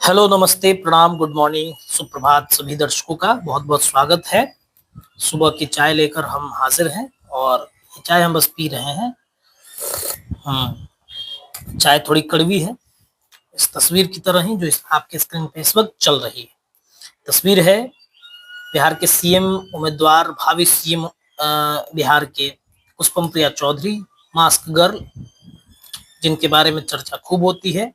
Hello, नमस्ते, प्रणाम, good morning, सुप्रभात सभी दर्शकों का बहुत बहुत स्वागत है। सुबह की चाय लेकर हम हाजिर हैं और ये चाय हम बस पी रहे हैं। चाय थोड़ी कड़वी है, इस तस्वीर की तरह ही जो इस आपके स्क्रीन पे इस वक्त चल रही है। तस्वीर है बिहार के सीएम उम्मीदवार, भावी सीएम बिहार के पुष्पम प्रिया चौधरी, मास्क गर्ल, जिनके बारे में चर्चा खूब होती है।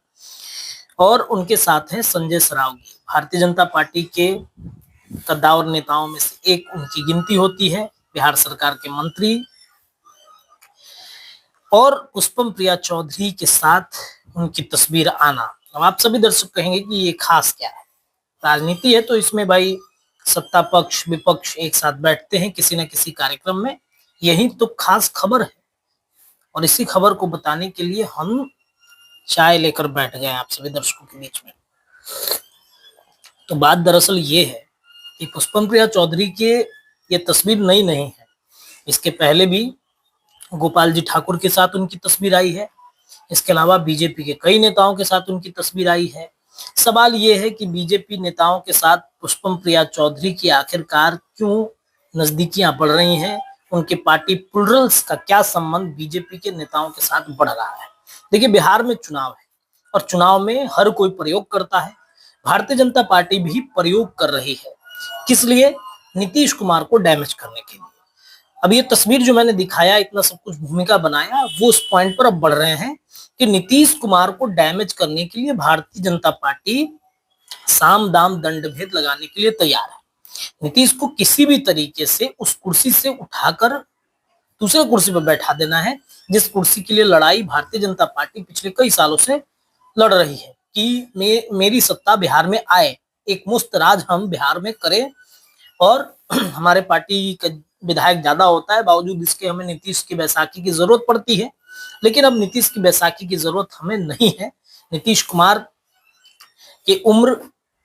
और उनके साथ हैं संजय सरावगी, भारतीय जनता पार्टी के कद्दावर नेताओं में से एक उनकी गिनती होती है, बिहार सरकार के मंत्री। और पुष्पम प्रिया चौधरी के साथ उनकी तस्वीर आना, अब आप सभी दर्शक कहेंगे कि ये खास क्या है। राजनीति है तो इसमें भाई सत्ता पक्ष विपक्ष एक साथ बैठते हैं किसी न किसी कार्यक्रम में, यही तो खास खबर है। और इसी खबर को बताने के लिए हम चाय लेकर बैठ गए आप सभी दर्शकों के बीच में। तो बात दरअसल ये है कि पुष्पम प्रिया चौधरी के ये तस्वीर नई नहीं है। इसके पहले भी गोपाल जी ठाकुर के साथ उनकी तस्वीर आई है। इसके अलावा बीजेपी के कई नेताओं के साथ उनकी तस्वीर आई है। सवाल ये है कि बीजेपी नेताओं के साथ पुष्पम प्रिया चौधरी की आखिरकार क्यों नजदीकियां बढ़ रही हैं, उनके पार्टी प्लुरल्स का क्या संबंध बीजेपी के नेताओं के साथ बढ़ रहा है। देखिए, बिहार में चुनाव है और चुनाव में हर कोई प्रयोग करता है। भारतीय जनता पार्टी भी प्रयोग कर रही है, किस लिए? नीतीश कुमार को डैमेज करने के लिए। अब ये तस्वीर जो मैंने दिखाया, इतना सब कुछ भूमिका बनाया, वो उस पॉइंट पर अब बढ़ रहे हैं कि नीतीश कुमार को डैमेज करने के लिए भारतीय जनता पार्टी साम दाम दंड भेद लगाने के लिए तैयार है। नीतीश को किसी भी तरीके से उस कुर्सी से उठाकर दूसरे कुर्सी पर बैठा देना है, जिस कुर्सी के लिए लड़ाई भारतीय जनता पार्टी पिछले कई सालों से लड़ रही है कि मेरी सत्ता बिहार में आए, एक मुश्त राज हम बिहार में करें। और हमारे पार्टी का विधायक ज्यादा होता है, बावजूद इसके हमें नीतीश की बैसाखी की जरूरत पड़ती है। लेकिन अब नीतीश की बैसाखी की जरूरत हमें नहीं है। नीतीश कुमार की उम्र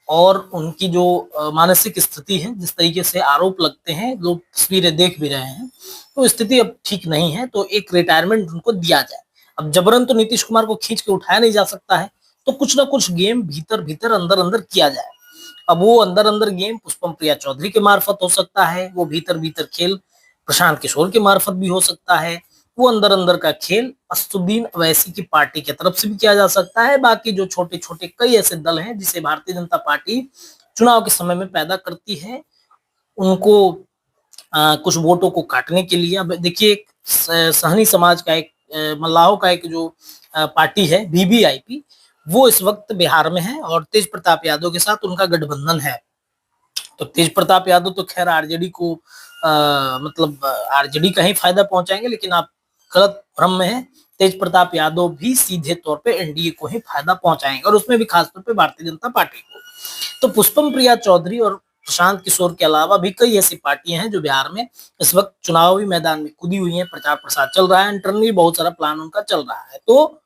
और उनकी जो मानसिक स्थिति है, जिस तरीके से आरोप लगते हैं, लोग तस्वीरें देख भी रहे हैं, तो स्थिति अब ठीक नहीं है। तो एक रिटायरमेंट उनको दिया जाए। अब जबरन तो नीतीश कुमार को खींच के उठाया नहीं जा सकता है, तो कुछ ना कुछ गेम भीतर भीतर अंदर अंदर किया जाए। अब वो अंदर अंदर गेम पुष्पम प्रिया चौधरी के मार्फत हो सकता है, वो भीतर भीतर खेल प्रशांत किशोर के मार्फत भी हो सकता है, वो अंदर अंदर का खेल असदुद्दीन अवैसी की पार्टी की तरफ से भी किया जा सकता है। बाकी जो छोटे छोटे कई ऐसे दल हैं जिसे भारतीय जनता पार्टी चुनाव के समय में पैदा करती है, उनको कुछ वोटों को काटने के लिए। अब देखिए, सहनी समाज का एक मल्लाहों का एक जो पार्टी है वीवीआईपी, वो इस वक्त बिहार में है और तेज प्रताप यादव के साथ उनका गठबंधन है। तो तेज प्रताप यादव तो खैर आरजेडी को मतलब आरजेडी का ही फायदा पहुंचाएंगे, लेकिन आप गलत भ्रम में है। तेज प्रताप यादव भी सीधे तौर पे एनडीए को ही फायदा पहुंचाएंगे, और उसमें भी खासतौर पे भारतीय जनता पार्टी को। तो पुष्पम प्रिया चौधरी और प्रशांत किशोर के अलावा भी कई ऐसी पार्टियां हैं जो बिहार में इस वक्त चुनावी मैदान में कूदी हुई हैं। प्रचार प्रसार चल रहा है, इंटरनली बहुत सारा प्लान उनका चल रहा है। तो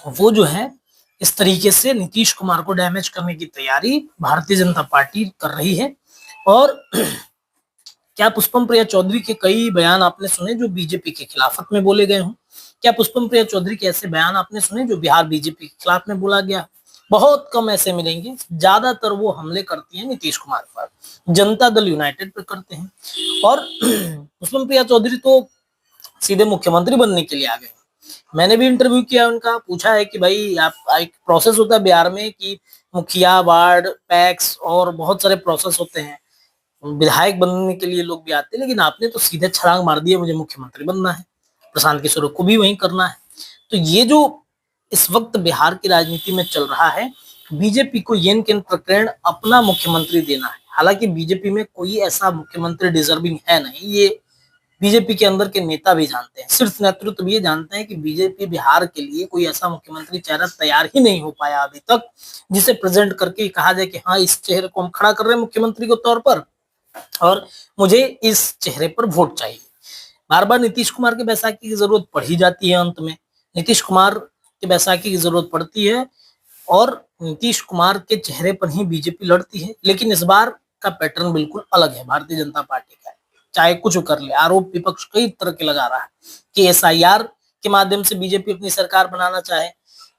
वो जो है इस तरीके से नीतीश कुमार को डैमेज करने की तैयारी भारतीय जनता पार्टी कर रही है। और क्या पुष्पम प्रिया चौधरी के कई बयान आपने सुने जो बीजेपी के खिलाफत में बोले गए हों? क्या पुष्पम प्रिया चौधरी के ऐसे बयान आपने सुने जो बिहार बीजेपी के खिलाफ में बोला गया? बहुत कम ऐसे मिलेंगे। ज्यादातर वो हमले करती है नीतीश कुमार पर, जनता दल यूनाइटेड पर करते हैं। और पुष्पम प्रिया चौधरी तो सीधे मुख्यमंत्री बनने के लिए आ गए। मैंने भी इंटरव्यू किया उनका, पूछा है कि भाई आप, एक प्रोसेस होता है बिहार में कि मुखिया, वार्ड, पैक्स और बहुत सारे प्रोसेस होते हैं। विधायक बनने के लिए लोग भी आते हैं, लेकिन आपने तो सीधे छलांग मार दी है, मुझे मुख्यमंत्री बनना है। प्रशांत किशोर को भी वही करना है। तो ये जो इस वक्त बिहार की राजनीति में चल रहा है, बीजेपी को येन केन प्रकरण अपना मुख्यमंत्री देना है। हालांकि बीजेपी में कोई ऐसा मुख्यमंत्री डिजर्विंग है नहीं, ये बीजेपी के अंदर के नेता भी जानते हैं, शीर्ष नेतृत्व भी ये जानते हैं कि बीजेपी बिहार के लिए कोई ऐसा मुख्यमंत्री चेहरा तैयार ही नहीं हो पाया अभी तक, जिसे प्रेजेंट करके कहा जाए कि हाँ, इस चेहरे को हम खड़ा कर रहे हैं मुख्यमंत्री के तौर पर और मुझे इस चेहरे पर वोट चाहिए। बार बार नीतीश कुमार के बैसाखी की जरूरत पड़ ही जाती है। अंत में नीतीश कुमार के बैसाखी की जरूरत पड़ती है और नीतीश कुमार के चेहरे पर ही बीजेपी लड़ती है। लेकिन इस बार का पैटर्न बिल्कुल अलग है भारतीय जनता पार्टी का। चाहे कुछ कर ले, आरोप विपक्ष कई तरह के लगा रहा है कि एसआईआर के माध्यम से बीजेपी अपनी सरकार बनाना चाहे,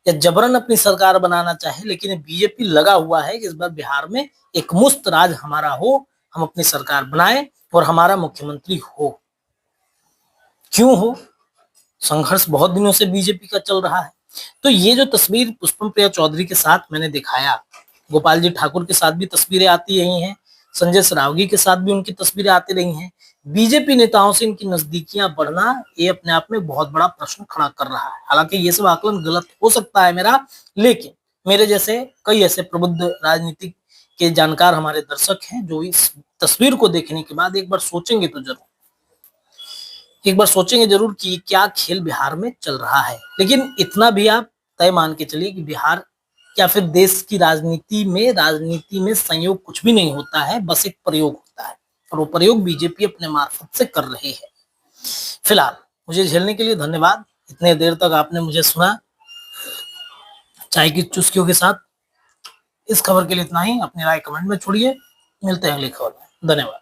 या जबरन अपनी सरकार बनाना चाहे, लेकिन बीजेपी लगा हुआ है कि इस बार बिहार में एक मुश्त राज हमारा हो, हम अपनी सरकार बनाए और हमारा मुख्यमंत्री हो। क्यों हो? संघर्ष बहुत दिनों से बीजेपी का चल रहा है। तो ये जो तस्वीर पुष्पम प्रिया चौधरी के साथ मैंने दिखाया, गोपाल जी ठाकुर के साथ भी तस्वीरें आती रही हैं, संजय सरावगी के साथ भी उनकी तस्वीरें आती रही हैं। बीजेपी नेताओं से इनकी नजदीकियां बढ़ना, ये अपने आप में बहुत बड़ा प्रश्न खड़ा कर रहा है। हालांकि ये सब आकलन गलत हो सकता है मेरा, लेकिन मेरे जैसे कई ऐसे प्रबुद्ध राजनीतिक के जानकार हमारे दर्शक हैं जो इस तस्वीर को देखने के बाद एक बार सोचेंगे जरूर कि क्या खेल बिहार में चल रहा है। लेकिन इतना भी आप तय मान के चलिए कि बिहार या फिर देश की राजनीति में संयोग कुछ भी नहीं होता है, बस एक प्रयोग होता है, और वो प्रयोग बीजेपी अपने मार्फत से कर रही है। फिलहाल मुझे झेलने के लिए धन्यवाद। इतने देर तक आपने मुझे सुना चाय की चुस्कियों के साथ। इस खबर के लिए इतना ही। अपनी राय कमेंट में छोड़िए। मिलते हैं अगली खबर में। धन्यवाद।